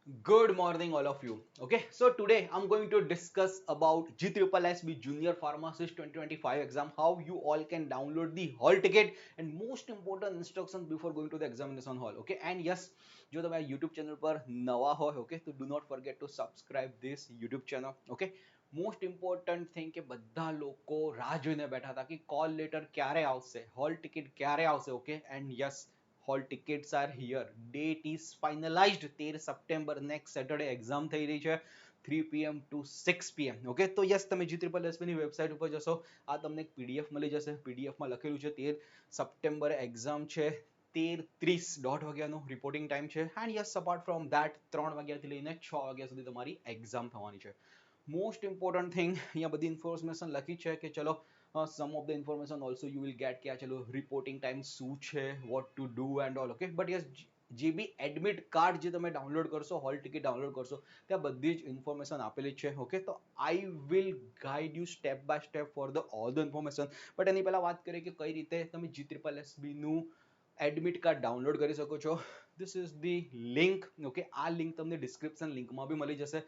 Good morning, all of you. Okay, so today I'm going to discuss about GSSB Junior Pharmacist 2025 exam, how you all can download the hall ticket, and most important instructions before going to the examination hall. Okay, and yes, જો તમે YouTube channel પર નવા હોય, okay, તો do not forget to subscribe this YouTube channel. Okay, most important thing કે બધા લોકો રાહ જોઈને બેઠા હતા કે કોલ લેટર ક્યારે આવશે, હોલ ટિકિટ ક્યારે આવશે. Okay, and yes, hall tickets are here. Date is finalised 13 September, next Saturday exam થઈ રહી છે 3 PM to 6 PM. ઓકે, તો યસ, તમે GSSB ની વેબસાઇટ ઉપર જશો, આ તમને એક પીડીએફ મળી જશે. પીડીએફમાં લખેલું છે 13 સપ્ટેમ્બરે એક્ઝામ છે, 13:30 દોઢ વાગ્યાનો રિપોર્ટિંગ ટાઈમ છે. And yes, apart from that 3 વાગ્યાથી લઈને 6 વાગ્યા સુધી તમારી એક્ઝામ થવાની છે. મોસ્ટ ઇમ્પોર્ટન્ટ થિંગ, અહીંયા બધી ઇન્ફોર્મેશન લખી છે કે ચલો some of the information also you will get કે આ ચલો રિપોર્ટિંગ ટાઈમ શું છે, what to do and all. Okay, but yes, જે બી એડમિટ કાર્ડ જે તમે ડાઉનલોડ કરશો, હોલ ટિકિટ ડાઉનલોડ કરશો, ત્યાં બધી જ ઇન્ફોર્મેશન આપેલી છે. ઓકે, તો I will guide you step by step for the all the information. But એની પહેલાં વાત કરીએ કે કઈ રીતે તમે GSSBનું એડમિટ કાર્ડ ડાઉનલોડ કરી શકો છો. This is the link. Okay, આ લિંક તમને ડિસ્ક્રિપ્શન લિંકમાં બી મળી જશે.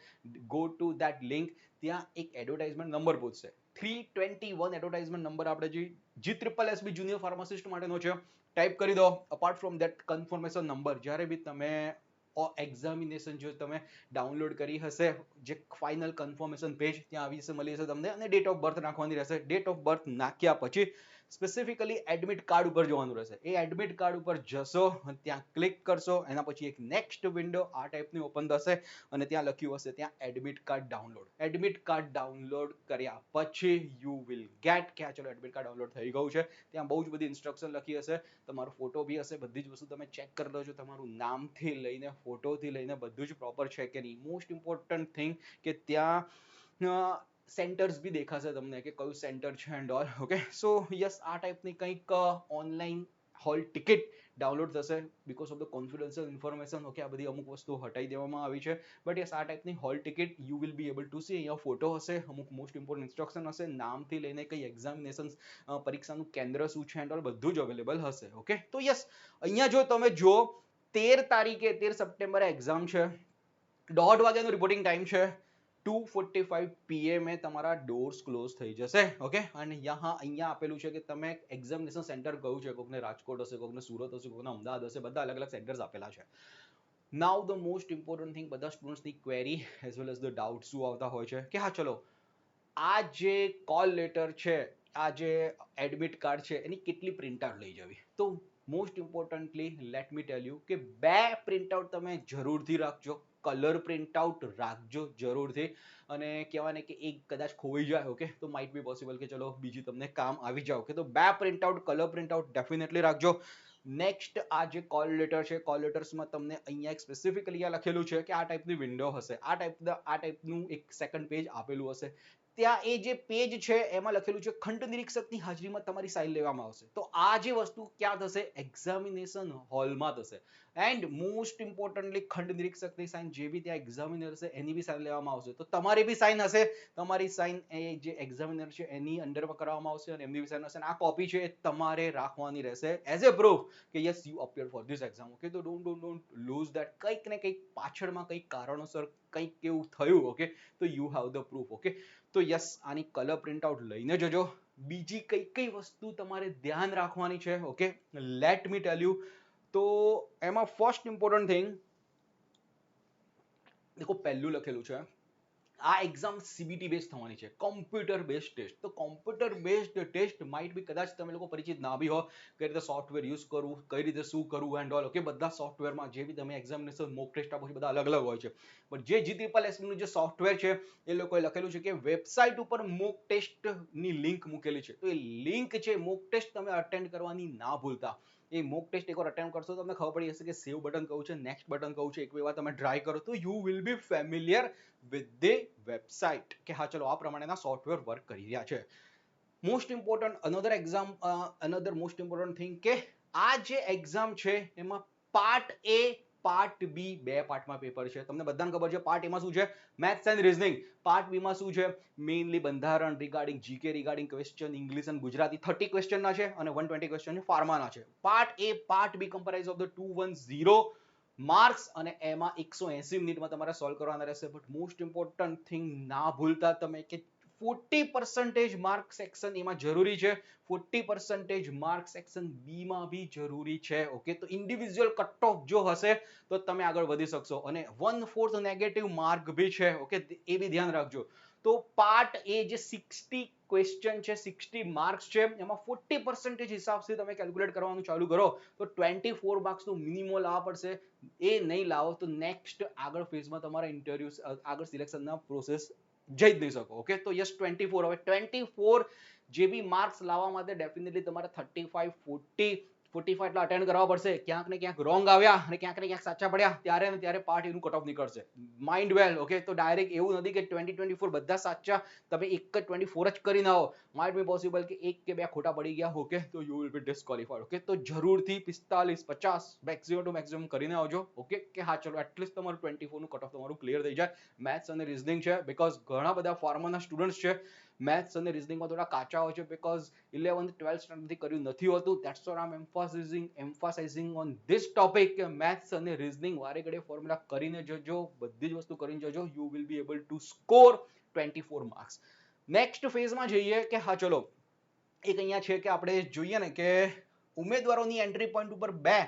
Go to that link. ત્યાં એક એડવર્ટાઇઝમેન્ટ નંબર પૂછશે, 321 એડવર્ટાઇઝમેન્ટ નંબર આપણે જે GSSB જુનિયર ફાર્માસિસ્ટ માટેનો છે, ટાઈપ કરી દો. Apart from that confirmation number, જ્યારે બી તમે એક્ઝામિનેશન જો તમે ડાઉનલોડ કરી હશે, જે ફાઇનલ કન્ફર્મેશન પેજ ત્યાં આવી જશે, મળી જશે તમને, અને ડેટ ઓફ બર્થ નાખવાની રહેશે. ડેટ ઓફ બર્થ નાખ્યા પછી સ્પેસિફિકલી એડમિટ કાર્ડ ઉપર જવાનું રહેશે. એ એડમિટ કાર્ડ ઉપર જશો, ત્યાં ક્લિક કરશો, એના પછી એક નેક્સ્ટ વિન્ડો આ ટાઈપની ઓપન થશે અને ત્યાં લખ્યું હશે ત્યાં admit card download. Admit card download કર્યા પછી યુ વિલ ગેટ કે આ ચલો એડમિટ કાર્ડ ડાઉનલોડ થઈ ગયું છે. ત્યાં બહુ જ બધી ઇન્સ્ટ્રક્શન લખી હશે, તમારો ફોટો બી હશે, બધી જ વસ્તુ તમે ચેક કરી લેજો, તમારું નામથી લઈને ફોટોથી લઈને બધું જ પ્રોપર છે કે નહીં. મોસ્ટ ઇમ્પોર્ટન્ટ થિંગ કે ત્યાં સેન્ટર્સ બી દેખાશે તમને કે કયું સેન્ટર છે and all. Okay, so yes, આ ટાઈપની કંઈક ઓનલાઈન હોલ ટિકિટ ડાઉનલોડ થશે because of the confidential information. Okay, આ બધી અમુક વસ્તુ હટાવી દેવામાં આવી છે. બટ યસ, આ ટાઈપની hall ticket you will be able to see. અહીંયા ફોટો હશે, અમુક મોસ્ટ ઇમ્પોર્ટન્ટ ઇન્સ્ટ્રક્શન હશે, નામથી લઈને કઈ એક્ઝામિનેશન પરીક્ષાનું કેન્દ્ર શું છે એન્ડ ઓલ બધું જ અવેલેબલ હશે. ઓકે, તો યસ, અહીંયા જો તમે જો 13 તારીખે 13 સપ્ટેમ્બરે એક્ઝામ છે, દોઢ વાગ્યાનો રિપોર્ટિંગ ટાઈમ છે, 2:45 PM તમારા ડોર્સ ક્લોઝ થઈ જશે. ઓકે, અને અહીંયા આપેલું છે કે તમે એક્ઝામિનેશન સેન્ટર કયું છે, કોકને રાજકોટ હશે, કોકને સુરત હશે, કોકને અમદાવાદ હશે, બધા અલગ અલગ સેન્ટર્સ આપેલા છે. Now the most important thing, બધા સ્ટુડન્ટ્સની query as well as the doubt શું આવતા હોય છે કે હા ચલો, આ જે કોલ લેટર છે, આ જે એડમિટ કાર્ડ છે, એની કેટલી પ્રિન્ટઆઉટ લઈ જવી. તો most importantly late me tell you કે 2 પ્રિન્ટઆઉટ તમે જરૂરથી રાખજો. કલર પ્રિન્ટઆઉટ રાખજો જરૂરથી. અને કહેવાય ને કે એક કદાચ ખોઈ જાય, ઓકે, તો માઇટ બી પોસિબલ કે ચલો બીજી તમને કામ આવી જાય. ઓકે, તો 2 પ્રિન્ટઆઉટ, કલર પ્રિન્ટઆઉટ ડેફિનેટલી રાખજો. નેક્સ્ટ, આ જે કોલ લેટર છે, કોલ લેટર્સમાં તમને અહીંયા એક સ્પેસિફિકલી આ લખેલું છે કે આ ટાઈપની વિન્ડો હશે, આ ટાઈપનું એક સેકન્ડ પેજ આપેલું હશે. ત્યાં એ જે પેજ છે એમાં લખેલું છે ખંડ નિરીક્ષકની હાજરીમાં તમારી સાઇન લેવામાં આવશે. તો આ જે વસ્તુ ક્યાં થશે? એક્ઝામિનેશન હોલમાં થશે. એન્ડ મોસ્ટ ઇમ્પોર્ટન્ટલી ખંડ નિરીક્ષકની સાઇન, જે બી ત્યાં એક્ઝામિનર છે એની બી સાઇન લેવામાં આવશે. તો તમારી બી સાઇન હશે, તમારી સાઇન એ જે એક્ઝામિનર છે એની અંડરમાં કરવામાં આવશે અને એમની બી સાઇન હશે. આ કોપી છે એ તમારે રાખવાની રહેશે એઝ એ પ્રૂફ કે yes you appear for this exam. Okay, તો ડોન્ટ લૂઝ દેટ. કંઈક ને કંઈક પાછળમાં કંઈક કારણોસર કંઈક એવું થયું, ઓકે, તો you have the proof. Okay, તો યસ, આની કલર પ્રિન્ટઆઉટ લઈને જજો. બીજી કઈ કઈ વસ્તુ તમારે ધ્યાન રાખવાની છે, okay, late me tell you. તો એમાં ફર્સ્ટ ઇમ્પોર્ટન્ટ થિંગ, દેખો પહેલું લખેલું છે આ એક્ઝામ CBT બેઝ થવાની છે, કોમ્પ્યુટર બેઝ ટેસ્ટ. તો computer based test might be કદાચ તમે લોકો પરિચિત ના બી હો, કઈ રીતે સોફ્ટવેર યુઝ કરવું, કઈ રીતે શું કરવું એન્ડ ઓલ. ઓકે, બધા સોફ્ટવેરમાં જે બી તમે એક્ઝામિનેશન મોક ટેસ્ટ આપો છો બધા અલગ અલગ હોય છે. પણ જે GSSB નું જે સોફ્ટવેર છે એ લોકોએ લખેલું છે કે વેબસાઇટ ઉપર મોક ટેસ્ટની લિંક મૂકેલી છે. તો એ લિંક છે, મોક ટેસ્ટ તમે અટેન્ડ કરવાની ના ભૂલતા. એ મોક ટેસ્ટ એકવાર અટેન્ડ કરશો તો તમને ખબર પડી જશે કે સેવ બટન કયું છે, નેક્સ્ટ બટન કયું છે. એક વાર તમે ટ્રાય કરો તો you will B familiar with the website કે હા ચલો આ પ્રમાણેના સોફ્ટવેર વર્ક કરી રહ્યા છે. Most important another most important thing કે આ જે એક્ઝામ છે એમાં part A, part B, 2 પાર્ટમાં paper છે. તમને બધાને ખબર છે પાર્ટ એમાં શું છે? Maths and reasoning. પાર્ટ બીમાં શું છે? મેઇનલી બંધારણ regarding GK regarding question, English અને ગુજરાતી 30 ક્વેશ્ચનના છે અને 120 ક્વેશ્ચન ફાર્માના છે. Part A, part B comprise of the 210 marks અને એમાં 180 મિનિટમાં તમારે સોલ્વ કરવાના રહેશે. બટ મોસ્ટ ઇમ્પોર્ટન્ટ થિંગ ના ભૂલતા તમે કે 40% માર્ક સેક્શન એમાં જરૂરી છે, 40% માર્ક સેક્શન બી માં બી જરૂરી છે. ઓકે, તો ઇન્ડિવિજ્યુઅલ કટ ઓફ જો હશે તો તમે આગળ વધી શકશો. અને 1/4 નેગેટિવ માર્ક બી છે. ઓકે, એ બી ધ્યાન રાખજો. તો પાર્ટ એ જે 60 ક્વેશ્ચન છે, 60 માર્ક્સ છે, એમાં 40% હિસાબથી તમે કેલ્ક્યુલેટ કરવાનું ચાલુ કરો તો 24 માર્ક્સનું મિનિમમ લાવવા પડશે. એ નહીં લાવો તો નેક્સ્ટ આગળ ફેઝમાં તમારા ઇન્ટરવ્યુ આગળ સિલેક્શનના પ્રોસેસ જઈ જ નહીં શકો. ઓકે, તો યસ 24. હવે 24 જે બી માર્ક્સ લાવવા માટે ડેફિનેટલી તમારે 35 40 45 એટલા અટેન્ડ કરવા પડશે. ક્યાંક ને ક્યાંક રોંગ આવ્યા અને ક્યાંક ને ક્યાંક સાચા પડ્યા ત્યારે ને ત્યારે પાર્ટ એનું કટ ઓફ નીકળશે. માઇન્ડ વેલ. ઓકે, તો ડાયરેક્ટ એવું નથી કે 24 બધા સાચા તમે એક જ 24 જ કરીને આવો. માઇટ બી પોસિબલ કે એક કે બે ખોટા પડી ગયા. ઓકે, તો યુ વિલ બી ડિસ્ક્વોલિફાઈડ. ઓકે, તો જરૂરથી 45 50 મેક્સિમમ ટુ મેક્સિમમ કરીને આવજો. ઓકે, કે હા ચલો એટલીસ્ટ તમારું 24 નું કટ ઓફ તમારું ક્લિયર થઈ જાય. મેથ્સ અને રીઝનિંગ છે, બીકોઝ ઘણા બધા ફાર્માના સ્ટુડન્ટ્સ છે મેથ્સ અને રીઝનિંગમાં થોડા કાચા હોય છે, બીકોઝ 11th 12th સ્ટાન્ડર્ડથી કર્યું નથી હોતું. That's what I am emphasising on this topic કે મેથ્સ અને રીઝનિંગ વારે ઘડીએ ફોર્મ્યુલા કરીને જજો, બધી જ વસ્તુ કરીને જજો. You will be able two score 24 marks. Next ફેઝમાં જઈએ કે હા ચલો એક અહીંયા છે કે આપણે જોઈએ ને કે ઉમેદવારોની એન્ટ્રી પોઈન્ટ ઉપર 2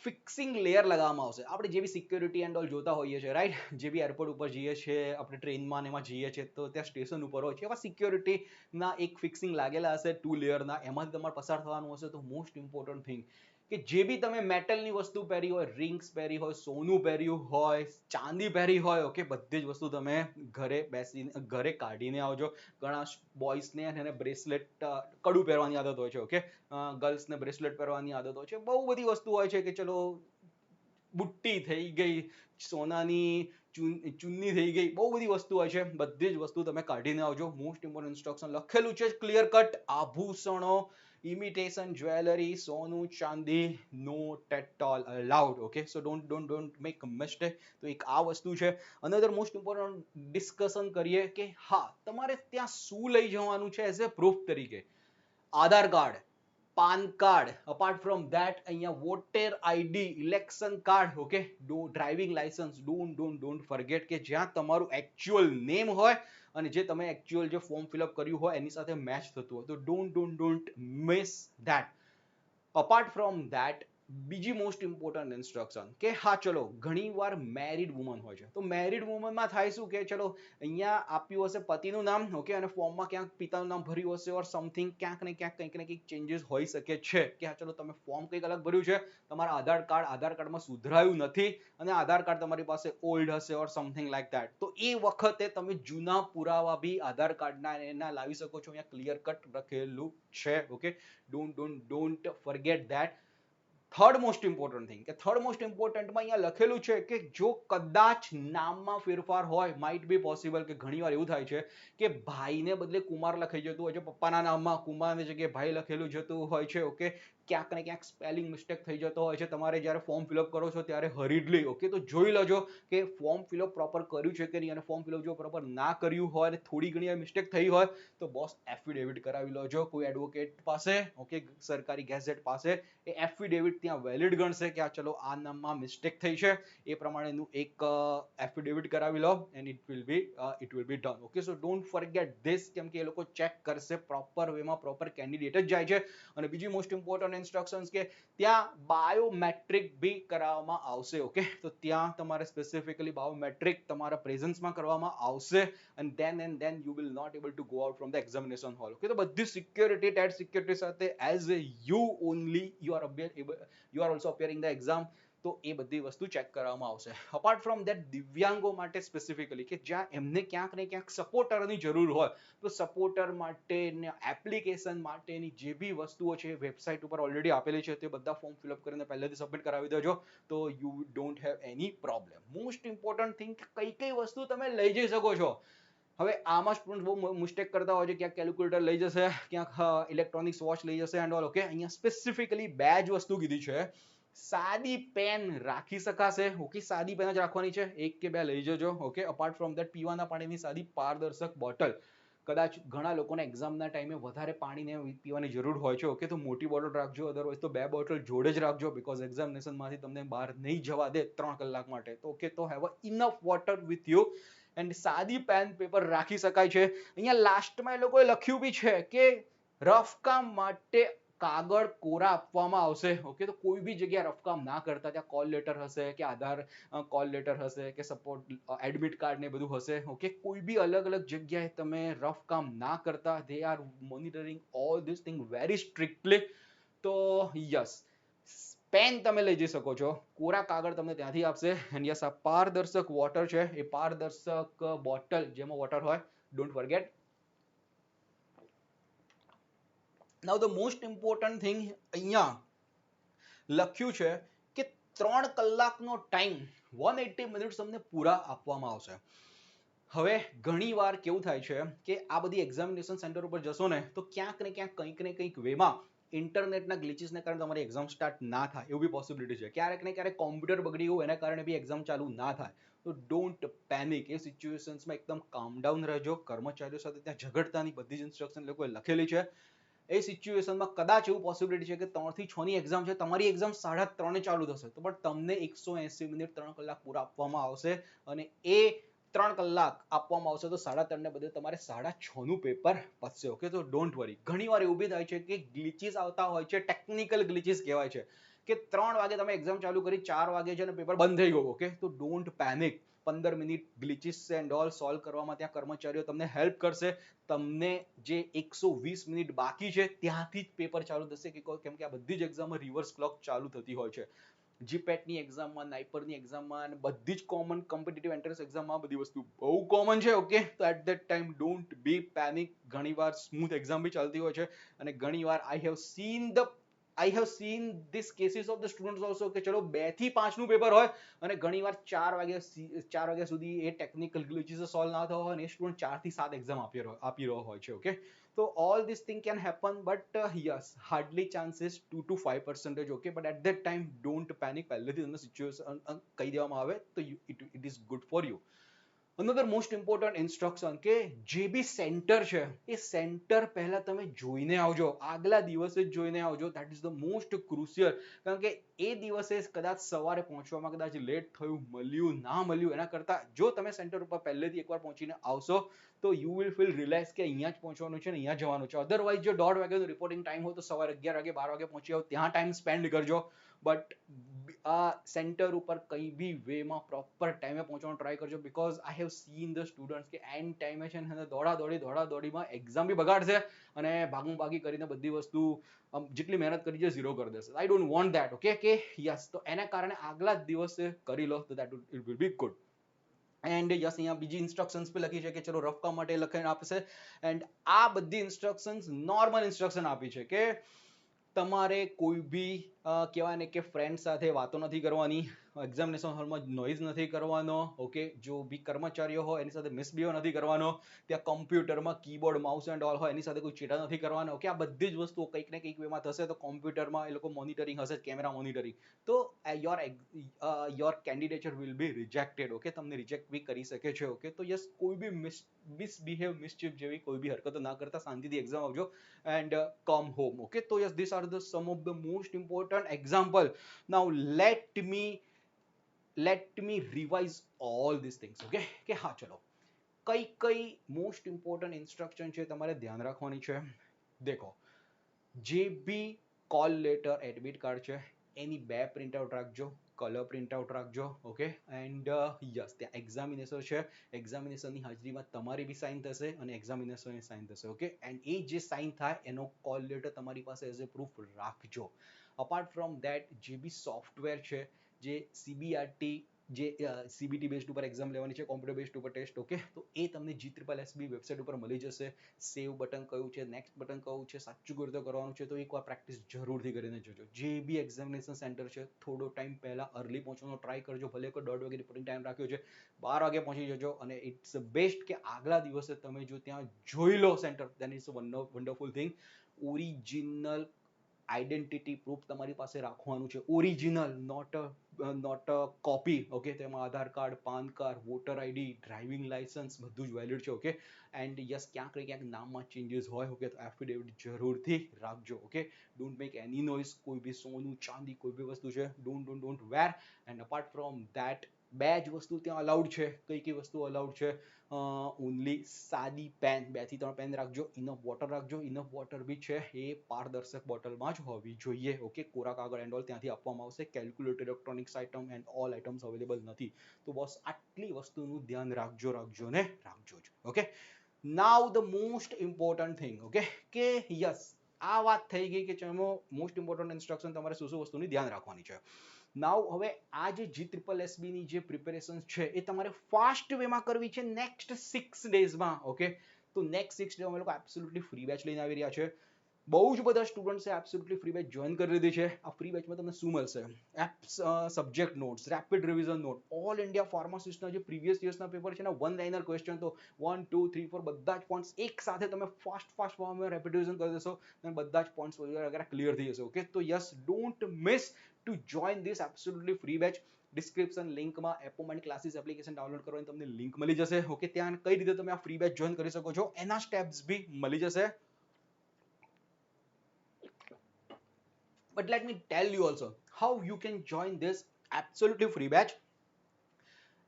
ફિક્સિંગ લેયર લગાવવામાં આવશે. આપણે જે બી સિક્યોરિટી એન્ડ ઓલ જોતા હોઈએ છીએ, રાઈટ, જે બી એરપોર્ટ ઉપર જઈએ છીએ, આપણે ટ્રેનમાં એમાં જઈએ છીએ તો ત્યાં સ્ટેશન ઉપર હોય છે એવા સિક્યોરિટીના એક ફિક્સિંગ લાગેલા હશે 2 લેયરના, એમાંથી તમારે પસાર થવાનું હશે. તો મોસ્ટ ઇમ્પોર્ટન્ટ થિંગ કે જે બી તમે મેટલની વસ્તુ પહેરી હોય, રિંગ્સ પહેરી હોય, સોનું પહેર્યું હોય, ચાંદી પહેરી હોય, ઓકે, બધી જ વસ્તુ તમે ઘરે કાઢીને આવજો. ઘણા બોಯ್સને એને બ્રેસલેટ કડું પહેરવાની આદત હોય છે. ઓકે, ગર્લ્સને બ્રેસલેટ પહેરવાની આદત હોય છે. બહુ બધી વસ્તુ હોય છે કે ચલો બુટ્ટી થઈ ગઈ, સોનાની ચુન્ની થઈ ગઈ, બહુ બધી વસ્તુ હોય છે. બધી જ વસ્તુ તમે કાઢીને આવજો. મોસ્ટ ઇમ્પોર્ટન્ટ ઇન્સ્ટ્રક્શન લખેલું છે ક્લિયર કટ. આભૂષણો, ઇમિટેશન જ્વેલરી, સોનું ચાંદી not at all allowed. Okay, so don't make a mistake. તો એક આ વસ્તુ છે. અનધર મોસ્ટ ઇમ્પોર્ટન્ટ ડિસ્કશન કરીએ કે હા તમારે ત્યાં શું લઈ જવાનું છે એઝ એ પ્રૂફ તરીકે. Aadhaar card, PAN card, apart from that અહીંયા voter ID, election card, okay, driving licence. Don't forget કે જ્યાં તમારું એકચ્યુઅલ નેમ હોય અને જે તમે એકચ્યુઅલ જે ફોર્મ ફિલઅપ કર્યું હોય એની સાથે મેચ થતું હોય. તો don't miss that. Apart from that બીજી મોસ્ટ ઇમ્પોર્ટન્ટ ઇન્સ્ટ્રક્શન કે હા ચલો ઘણીવાર મેરિડ વુમન હોય છે. તો મેરિડ વુમનમાં થાય શું કે ચલો અહીંયા આપ્યું હશે પતિનું નામ, ઓકે, અને ફોર્મમાં ક્યાંક પિતાનું નામ ભર્યું હશે ઓર સમથિંગ ક્યાંક ને કંઈક ચેન્જીસ હોઈ શકે છે કે હા ચલો તમે ફોર્મ કંઈક અલગ ભર્યું છે, તમારા આધાર કાર્ડમાં સુધરાયું નથી અને આધાર કાર્ડ તમારી પાસે ઓલ્ડ હશે ઓર સમથિંગ લાઈક ધેટ. તો એ વખતે તમે જૂના પુરાવા બી આધાર કાર્ડના એના લાવી શકો છો. અહીંયા ક્લિયર કટ લખેલું છે. Okay, don't forget that. Third most important thing કે થર્ડ મોસ્ટ ઇમ્પોર્ટન્ટમાં અહીંયા લખેલું છે કે જો કદાચ નામમાં ફેરફાર હોય, માઇટ બી પોસિબલ કે ઘણીવાર એવું થાય છે કે ભાઈને બદલે કુમાર લખાઈ જતું હોય છે, પપ્પાના નામમાં કુમારની જગ્યાએ ભાઈ લખેલું જતું હોય છે. ઓકે, ક્યાંક ને ક્યાંક સ્પેલિંગ મિસ્ટેક થઈ જતો હોય છે. તમારે જ્યારે ફોર્મ ફિલઅપ કરો છો ત્યારે હરીડલી, ઓકે, તો જોઈ લેજો કે ફોર્મ ફિલઅપ પ્રોપર કર્યું છે કે નહીં. અને ફોર્મ ફિલઅપ જો પ્રોપર ના કર્યું હોય અને થોડી ઘણી મિસ્ટેક થઈ હોય તો બોસ એફિડેવિટ કરાવી લેજો કોઈ એડવોકેટ પાસે, ઓકે, સરકારી ગેઝેટ પાસે. એ એફિડેવિટ ત્યાં વેલિડ ગણશે કે આ ચલો આ નામમાં મિસ્ટેક થઈ છે, એ પ્રમાણેનું એક એફિડેવિટ કરાવી લો and it will be done. Okay, so don't forget this, કેમ કે એ લોકો ચેક કરશે પ્રોપર વેમાં, પ્રોપર કેન્ડિડેટ જ જાય છે. અને બીજી મોસ્ટ ઇમ્પોર્ટન્ટ ઇન્સ્ટ્રક્શન્સ કે ત્યાં બાયોમેટ્રિક બી કરાવવામાં આવશે. ઓકે, તો ત્યાં તમારે સ્પેસિફિકલી બાયોમેટ્રિક તમારા પ્રેઝન્સમાં કરવામાં આવશે and then you will not able to go out from the examination hall. Okay, તો બધી સિક્યોરિટી ટાઈટ સિક્યોરિટી સાથે as you only you are also appearing the exam, તો એ બધી વસ્તુ ચેક કરવામાં આવશે. અપાર્ટ ફ્રોમ ધેટ દિવ્યાંગો માટે સ્પેસિફિકલી કે જ્યાં એમને ક્યાંક ને ક્યાંક સપોર્ટરની જરૂર હોય તો સપોર્ટર માટે એપ્લિકેશન માટેની જે બી વસ્તુઓ છે વેબસાઇટ ઉપર ઓલરેડી આપેલી છે તે બધા ફોર્મ ફિલઅપ કરીને પહેલેથી સબમિટ કરાવી દેજો તો you don't have any problem. Most important thing કઈ વસ્તુ તમે લઈ જઈ શકો છો. હવે આમાં સ્ટુડન્ટ બહુ મિસ્ટેક કરતા હોય છે, ક્યાંક કેલ્ક્યુલેટર લઈ જશે, ક્યાંક ઇલેક્ટ્રોનિક્સ વોચ લઈ જશે એન્ડ ઓલ. ઓકે, અહીંયા સ્પેસિફિકલી બે જ વસ્તુ કીધી છે. સાદી પેન રાખી શકાશે. ઓકે, સાદી પેન જ રાખવાની છે, એક કે બે લઈ જજો. ઓકે, અપાર્ટ ફ્રોમ ધેટ પીવાના પાણીની સાદી પારદર્શક બોટલ કદાચ ઘણા લોકોને એક્ઝામના ટાઈમે વધારે પાણીને પીવાની જરૂર હોય છે. ઓકે, તો મોટી બોટલ રાખજો, અધરવાઇઝ તો 2 બોટલ જોડે જ રાખજો, બીકોઝ એક્ઝામિનેશનમાંથી તમને બહાર નહીં જવા દે 3 કલાક માટે. તો ઓકે, તો have enough water with you. And સાદી પેન પેપર રાખી શકાય છે. અહીંયા લાસ્ટમાં એ લોકોએ લખ્યું બી છે કે રફ કામ માટે કાગળ કોરા આપવામાં આવશે. ઓકે, તો કોઈ બી જગ્યાએ રફકામ ના કરતા, ત્યાં કોલ લેટર હશે કે આધાર કોલ લેટર હશે કે સપોર્ટ એડમિટ કાર્ડ ને બધું હશે. ઓકે, કોઈ બી અલગ અલગ જગ્યાએ તમે રફ કામ ના કરતા. They are monitoring all this thing very strictly. તો યસ, પેન તમે લઈ જઈ શકો છો, કોરા કાગળ તમને ત્યાંથી આપશે. એન્ડ યસ, આ પારદર્શક વોટર છે, એ પારદર્શક બોટલ જેમાં વોટર હોય, don't forget. Now the most important thing અહીંયા લખ્યું છે કે 3 કલાકનો ટાઈમ 180 મિનિટ્સ તમને પૂરા આપવામાં આવશે. હવે ઘણી વાર કેવું થાય છે કે આ બધી એક્ઝામિનેશન સેન્ટર ઉપર જશો ને તો ક્યાંક ને કંઈક વેમાં ઇન્ટરનેટના ગ્લિચીસને કારણે તમારી એક્ઝામ સ્ટાર્ટ ના થાય એવું બી પોસિબિલિટી છે. ક્યારેક ને ક્યારેક કોમ્પ્યુટર બગડી ગયું એના કારણે બી એક્ઝામ ચાલુ ના થાય. તો ડોન્ટ પેનિક. એ સિચ્યુએશન્સમાં એકદમ કામ ડાઉન રહેજો. કર્મચારીઓ સાથે ત્યાં ઝઘડતાની બધી જ ઇન્સ્ટ્રક્શન લોકોએ લખેલી છે. એ સિચ્યુએશનમાં કદાચ એવું પોસિબિલિટી છે કે 3 થી 6 ની એક્ઝામ છે, તમારી એક્ઝામ 3:30 ચાલુ થશે, તો પણ તમને 180 મિનિટ 3 કલાક પૂરા આપવામાં આવશે. અને એ 3 કલાક આપવામાં આવશે તો 3:30 ને બદલે તમારે 6:30 નું પેપર પતશે. ઓકે, તો ડોન્ટ વરી. ઘણી વાર એવું બી થાય છે કે ગ્લિચીસ આવતા હોય છે, ટેકનિકલ ગ્લિચીસ કહેવાય છે, કે 3 વાગે તમે એક્ઝામ ચાલુ કરી, 4 વાગે છે અને પેપર બંધ થઈ ગયું. ઓકે, તો don't panic. 15 minute glitches and all solve કરવામાં ત્યાં કર્મચારીઓ તમને હેલ્પ કરશે. તમને જે 120 મિનિટ બાકી છે ત્યાંથી જ પેપર ચાલુ થશે, કેમ કે આ બધી જ એક્ઝામમાં રિવર્સ ક્લોક ચાલુ થતી હોય છે. જીપેટની એક્ઝામમાં, નાઇપરની એક્ઝામમાં અને બધી જ કોમન કોમ્પિટિટિવ એન્ટ્રન્સ એક્ઝામમાં બધી વસ્તુ બહુ કોમન છે. ઓકે, તો at that time don't be panic. ઘણીવાર સ્મૂથ એક્ઝામ બી ચાલતી હોય છે અને ઘણીવાર I have seen this cases of the students also કે ચલો 2 થી 5 નું પેપર હોય અને ઘણીવાર 4 વાગ્યા સુધી એ ટેકનિકલ ગ્લિચીસ સોલ્વ ના થવા હોય અને એ સ્ટુડન્ટ 4 થી 7 એક્ઝામ આપી રહ્યો હોય છે. ઓકે, તો all this thing can happen, but yes, hardly chances 2 to 5%. Okay, but at that time don't panic. પહેલેથી તમને સિચ્યુએશન કહી દેવામાં આવે તો it is good for you. Another most important instruction કે જે બી સેન્ટર છે એ સેન્ટર પહેલા તમે જોઈને આવજો, આગલા દિવસે જ જોઈને આવજો. That is the most crucial. કારણ કે એ દિવસે કદાચ સવારે પહોંચવામાં કદાચ લેટ થયું, મળ્યું ના મળ્યું, એના કરતા જો તમે સેન્ટર ઉપર પહેલેથી એકવાર પહોંચીને આવશો તો યુ વિલ ફીલ રિલેક્સ કે અહીંયા જ પહોંચવાનું છે ને અહીંયા જવાનું છે. અધરવાઇઝ જો 1:30 વાગ્યાનું રિપોર્ટિંગ ટાઈમ હોય તો સવારે 11 વાગે 12 વાગે પહોંચી આવો, ત્યાં ટાઈમ સ્પેન્ડ કરજો. બટ આ સેન્ટર ઉપર કઈ બી વેમાં પ્રોપર ટાઈમે પહોંચવાનો ટ્રાય કરજો, because I have seen the students કે એન્ડ ટાઈમે છે ને દોડાદોડીમાં એક્ઝામ બી બગાડશે અને ભાગી કરીને બધી વસ્તુ જેટલી મહેનત કરી છે ઝીરો કરી દેશે. I don't want that. Okay, કે યસ, તો એના કારણે આગલા જ દિવસે કરી લો તો that it will B good. And yes, અહીંયા બીજી ઇન્સ્ટ્રક્શન્સ બી લખી છે કે ચલો રફ કામ માટે લખીને આપશે. એન્ડ આ બધી ઇન્સ્ટ્રક્શન્સ નોર્મલ ઇન્સ્ટ્રક્શન આપી છે કે તમારે કોઈ બી કહેવાય ને કે ફ્રેન્ડ સાથે વાતો નથી કરવાની, એક્ઝામિનેશન હોલમાં નોઇઝ નથી કરવાનો. ઓકે, જો બી કર્મચારીઓ હોય એની સાથે મિસબિહેવ નથી કરવાનો, ત્યાં કમ્પ્યુટરમાં કીબોર્ડ માઉસ એન્ડ ઓલ હોય એની સાથે કોઈ ચેટા નથી કરવાનો. ઓકે, આ બધી જ વસ્તુઓ કંઈક ને કંઈક વેમાં થશે તો કોમ્પ્યુટરમાં એ લોકો મોનિટરિંગ હશે, કેમેરા મોનિટરિંગ, તો your candidature will be rejected. Okay, તમને રિજેક્ટ બી કરી શકે છે. ઓકે, તો યસ, કોઈ બી મિસચીફ જેવી કોઈ બી હરકતો ના કરતા શાંતિથી એક્ઝામ આવજો and come home. Okay, so yes, these are the some of the most important example. Now let me revise all these things. Okay, કે હા, ચલો કઈ મોસ્ટ ઇમ્પોર્ટન્ટ ઇન્સ્ટ્રક્શન છે તમારે ધ્યાન રાખવાની છે. દેખો, જે બી કોલ લેટર એડમિટ કાર્ડ છે એની 2 પ્રિન્ટ આઉટ રાખજો, કલર પ્રિન્ટ આઉટ રાખજો. ઓકે, એન્ડ યસ, ત્યાં એક્ઝામિનેશન છે, એક્ઝામિનેશનની હાજરીમાં તમારી બી સાઇન થશે અને એક્ઝામિનેશનની સાઇન થશે. ઓકે, એન્ડ એ જે સાઇન થાય એનો કોલ લેટર તમારી પાસે એઝ એ પ્રૂફ રાખજો. અપાર્ટ ફ્રોમ ધેટ, જે બી સોફ્ટવેર છે, જે CBRT, જે CBT બેઝડ ઉપર એક્ઝામ લેવાની છે, કોમ્પ્યુટર બેઝડ ઉપર ટેસ્ટ. ઓકે, તો એ તમને GSSB વેબસાઇટ ઉપર મળી જશે. સેવ બટન કયું છે, નેક્સ્ટ બટન કયું છે, સાચું કરતો કરવાનું છે, તો એકવાર પ્રેક્ટિસ જરૂરથી કરીને જોજો. જે બી એક્ઝામિનેશન સેન્ટર છે થોડો ટાઈમ પહેલા અર્લી પહોંચવાનો ટ્રાય કરજો. ભલે કોઈ 1:30 વાગે રિપોર્ટિંગ ટાઈમ રાખ્યો છે, 12 વાગે પહોંચી જજો. અને ઇટ્સ બેસ્ટ કે આગલા દિવસે તમે જો ત્યાં જોઈ લો centre, then it's wonderful thing. Original identity proof તમારી પાસે રાખવાનું છે, original, not a copy. Okay, તેમાં Aadhaar card, PAN card, voter ID, driving licence બધું જ વેલિડ છે. ઓકે, એન્ડ યસ ક્યાંક ને ક્યાંક નામમાં ચેન્જીસ હોય, ઓકે, તો એફિડેવિટ જરૂરથી રાખજો. Okay, don't make any noise. કોઈ બી સોનું ચાંદી કોઈ બી વસ્તુ છે, don't wear. And apart from that, બે જ વસ્તુ ત્યાં અલાઉડ છે. કઈ વસ્તુ અલાઉડ છે? ઓનલી સાદી પેન, 2 થી 3 પેન રાખજો. ઇનફ વોટર રાખજો. ઇનફ વોટર બી છે એ પારદર્શક બોટલમાં જ હોવી જોઈએ. ઓકે, કોરા કાગળ એન્ડ ઓલ ત્યાંથી આપવામાં આવશે. Calculator, electronics item and all items available નથી. તો બસ આટલી વસ્તુનું ધ્યાન રાખજો ને રાખજો જ. Okay, now the most important thing. Okay, કે યસ આ વાત થઈ ગઈ કે ચલો મોસ્ટ ઇમ્પોર્ટન્ટ ઇન્સ્ટ્રક્શન તમારે શું વસ્તુની ધ્યાન રાખવાની છે. નાઉ હવે આ જે GSSB ની જે પ્રિપેરેશન છે એ તમારે ફાસ્ટ વેમાં કરવી છે નેક્સ્ટ 6 ડેઝમાં. ઓકે, તો નેક્સ્ટ 6 ડે અમે લોકો એબ્સોલ્યુટલી ફ્રી બેચ લઈને આવી રહ્યા છે. બહુ જ બધા સ્ટુડન્ટ્સે એબ્સોલ્યુટલી ફ્રી બેચ જોઈન કરી લીધી છે. આ ફ્રી બેચમાં તમને શું મળશે? Subject notes, rapid revision note, all India ફાર્માસિસ્ટના જે પ્રીવિયસ યર્સના પેપર છે ને, વન લાઇનર ક્વેશ્ચન, તો 1 2 3 4 બધા જ પોઈન્ટ્સ એક સાથે તમે ફાસ્ટ ફોર્મમાં રેપિડ રિવિઝન કરી દેશો અને બધા જ પોઈન્ટ્સ વગેરે ક્લિયર થઈ જશે. ઓકે, તો yes, don't miss to join this absolutely free batch. Description લિંકમાં એપોમાઇન્ડ ક્લાસીસ એપ્લિકેશન ડાઉનલોડ કરવાની તમને લિંક મળી જશે. ઓકે, ત્યાં કઈ રીતે તમે આ ફ્રી બેચ જોઈન કરી શકો છો એના સ્ટેપ્સ બી મળી જશે. But let me tell you also how you can join this absolutely free batch.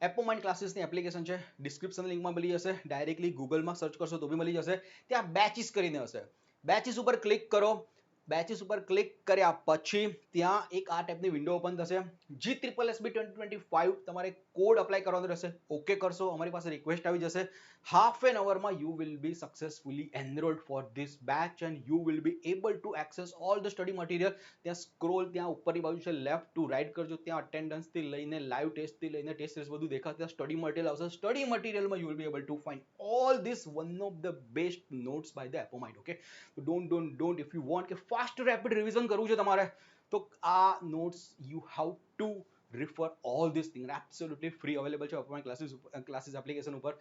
Apomind ક્લાસીસની એપ્લિકેશન છે, ડિસ્ક્રિપ્શન લિંકમાં મળી જશે. ડાયરેક્ટલી ગૂગલમાં સર્ચ કરશો તો બી મળી જશે. ત્યાં બેચીસ કરીને હશે. બેચીસ ઉપર ક્લિક કરો. બેચીસ ઉપર ક્લિક કર્યા પછી ત્યાં એક આ ટાઈપની વિન્ડો ઓપન થશે. GSSB 2025 તમારે કોડ અપ્લાય કરવાનો રહેશે. ઓકે કરશો, અમારી પાસે રિક્વેસ્ટ આવી જશે. Half an hour you will be successfully enrolled for this batch and you will be able to access all the study material. ત્યાં સ્ક્રોલ, ત્યાં ઉપરની બાજુ છે, લેફ્ટ ટુ રાઈટ કરજો. ત્યાં અટેન્ડન્સથી લઈને લાઈવ ટેસ્ટથી લઈને ટેસ્ટ રિઝલ્ટ બધું દેખાશે. ત્યાં સ્ટડી મટીરિયલ આવશે. સ્ટડી મટીરિયલમાં you will be able to find all this one of the best notes by the Apomind. Okay, don't if you want કે ફાસ્ટ રેપિડ રિવિઝન કરવું છે તમારે, તો આ notes you have to refer all these things absolutely free available છે અપોમાઇન્ડ classes application ઉપર.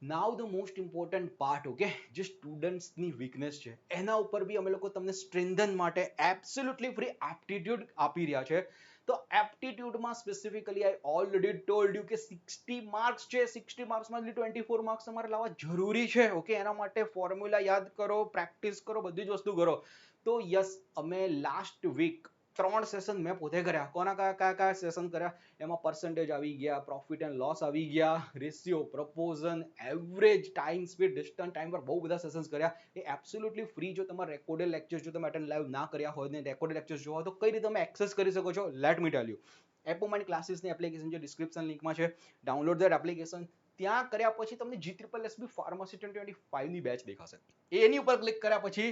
નાઉ the most important part. Okay, જે સ્ટુડન્ટ્સની weakness છે એના ઉપર બી અમે લોકો તમને સ્ટ્રેન્થન માટે એબ્સોલ્યુટલી ફ્રી એપ્ટિટ્યુડ આપી રહ્યા છે. તો એપ્ટિટ્યુડમાં specifically I already told you કે 60 માર્ક્સ છે. 60 માર્ક્સમાંથી 24 માર્ક્સ તમારે લાવવા જરૂરી છે. ઓકે, એના માટે ફોર્મ્યુલા યાદ કરો, પ્રેક્ટિસ કરો, બધી જ વસ્તુ કરો. તો યસ, અમે લાસ્ટ વીક 3 સેશન મેં પોતે કર્યા. કોના કયા સેશન કર્યા? એમાં પર્સન્ટેજ આવી ગયા, પ્રોફિટ એન્ડ લોસ આવી ગયા, ratio, પ્રપોઝન, average, time speed, distance time પર બહુ બધા સેશન્સ કર્યા. એ એબ્સોલ્યુટલી ફ્રી. જો તમારે રેકોર્ડેડ લેક્ચર્સ જો તમે અટેન્ડ લાઈવ ના કર્યા હોય ને રેકોર્ડેડ લેક્ચર્સ જોવા હોય તો કઈ રીતે તમે એક્સેસ કરી શકો છો? Let me tell you. Apomind ક્લાસીસની એપ્લિકેશન જે ડિસ્ક્રિપ્શન લિંકમાં છે, ડાઉનલોડ ધેટ એપ્લિકેશન. ત્યાં કર્યા પછી તમને GSSB ફાર્મસી 2025 ની બેચ દેખાશે. એની ઉપર ક્લિક કર્યા પછી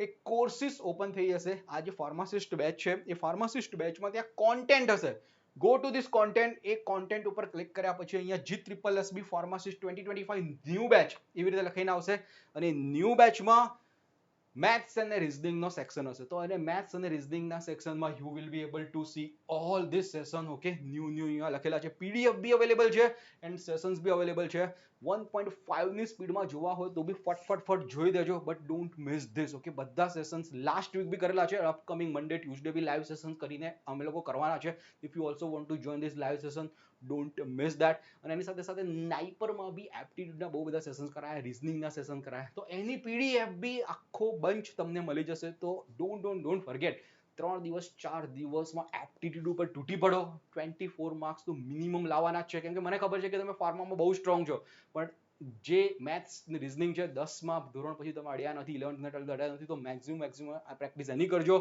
એક કોર્સિસ ઓપન થઈ જશે. આ જે ફાર્માસિસ્ટ બેચ છે એ ફાર્માસિસ્ટ બેચમાં ત્યાં કોન્ટેન્ટ હશે. Go to this content. A content ઉપર ક્લિક કર્યા પછી અહીંયા GSSB ફાર્માસિસ્ટ 2025 ન્યૂ બેચ એવી રીતે લખીને આવશે અને ન્યૂ બેચમાં મેથ્સ અને રિઝનિંગનો સેક્શન હશે. તો એને મેથ્સ અને રિઝનિંગના સેક્શનમાં you will be able to C all this session. Okay, new અહીંયા લખેલા છે. PDF બી અવેલેબલ છે એન્ડ સેશન્સ બી અવેલેબલ છે. 1.5 ની સ્પીડમાં જોવા હોય તો બી ફટ જોઈ દેજો, but don't miss this. Okay, બધા સેશન્સ લાસ્ટ વીક બી કરેલા છે. અપકમિંગ મંડે ટ્યુઝડે બી લાઈવ સેશન કરીને અમે લોકો કરવાના છે. If you also want to join this live session, don't miss that. અને એની સાથે સાથે નાઇપરમાં બી એપ્ટિટ્યુડના બહુ બધા સેશન્સ કરાયા, રિઝનિંગના સેશન કરાયા. તો એની PDF બી આખો બંચ તમને મળી જશે. તો ડોન્ટ ફરગેટ. 3 દિવસ 4 દિવસમાં એપ્ટિટ્યુડ ઉપર તૂટી પડો. 24 માર્ક્સ તો મિનિમમ લાવવાના જ છે. કેમ કે મને ખબર છે કે તમે ફાર્મામાં બહુ સ્ટ્રોંગ છો, પણ જે મેથ્સ ને રિઝનિંગ છે 10માં ધોરણ પછી તમે અડ્યા નથી, 11th ને 12th અડ્યા નથી, તો મેક્સિમમ આ પ્રેક્ટિસ એની કરજો.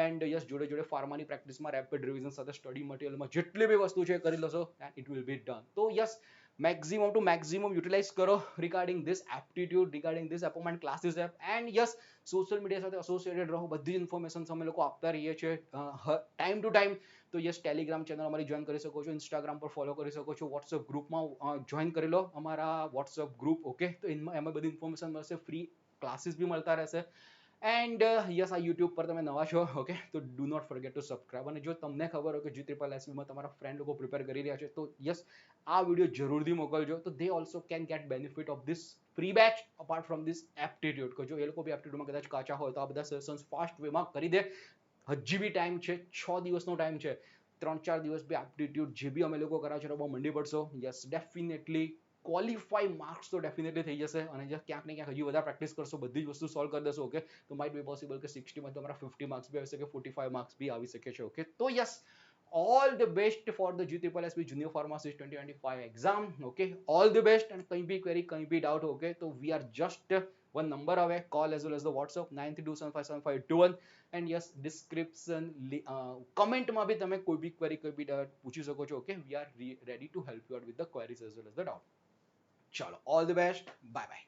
એન્ડ યસ, જોડે ફાર્માની પ્રેક્ટિસમાં રેપિડ રિવિઝન સાથે સ્ટડી મટીરિયલમાં જેટલી બી વસ્તુ છે કરી લેશો and it will be done. તો yes, maximum to maximum utilize કરો regarding this aptitude, regarding this Apomind classes app. And yes, social media સાથે એસોસિએટેડ રહો. બધી જ ઇન્ફોર્મેશન અમે લોકો આપતા રહીએ છીએ ટાઈમ ટુ ટાઈમ. તો યસ, ટેલિગ્રામ ચેનલ અમારી જોઈન કરી શકો છો, ઇન્સ્ટાગ્રામ પર ફોલો કરી શકો છો, વોટ્સઅપ ગ્રુપમાં જોઈન કરી લો અમારા વોટ્સઅપ ગ્રુપ. ઓકે, તો એમાં બધી ઇન્ફોર્મેશન મળશે. ફ્રી ક્લાસીસ બી મળતા રહેશે. એન્ડ યસ, આ યુટ્યુબ પર તમે નવા છો, ઓકે, તો do not forget to subscribe. અને જો તમને ખબર હોય કે GSSBમાં તમારા ફ્રેન્ડ લોકો પ્રિપેર કરી રહ્યા છે, તો યસ, આ વિડીયો જરૂરથી મોકલજો. તો they also can get benefit of this free batch apart from this aptitude. કે જો એ લોકો બી એપ્ટિટ્યુડમાં કદાચ કાચા હોય તો આ બધા સેશન્સ ફાસ્ટ વેમાં કરી દે. હજી બી ટાઈમ છે, 6 દિવસનો ટાઈમ છે. 3-4 દિવસ બી એપ્ટિટ્યુડ જે બી અમે લોકો કરાવ છો બહુ મંડી પડશો. યસ, ડેફિનેટલી ક્વોલિફાઈ માર્ક્સ તો ડેફિનેટલી થઈ જશે. અને જે ક્યાંક ને ક્યાંક હજી વધારે પ્રેક્ટિસ કરશો, બધી જ વસ્તુ સોલ્વ કરી દેશો, ઓકે, તો માઇટ બી પોસિબલ કે 60 માં તમારા 50 માર્ક્સ બી આવી શકે, 45 માર્ક્સ બી આવી શકે છે. ઓકે, તો yes, all the best for the GSSB Junior Pharmacist 2025 exam. Okay, all the best. And कहीं भी query, कहीं भी doubt, okay, तो we are just one number away. Call as well as the WhatsApp 93275751. And yes, description comment માં બી તમે કોઈ બી query, કોઈ બી doubt પૂછી શકો છો. Okay, we are ready to help you out with the queries as well as the doubt. ચલો, all the best. Bye bye.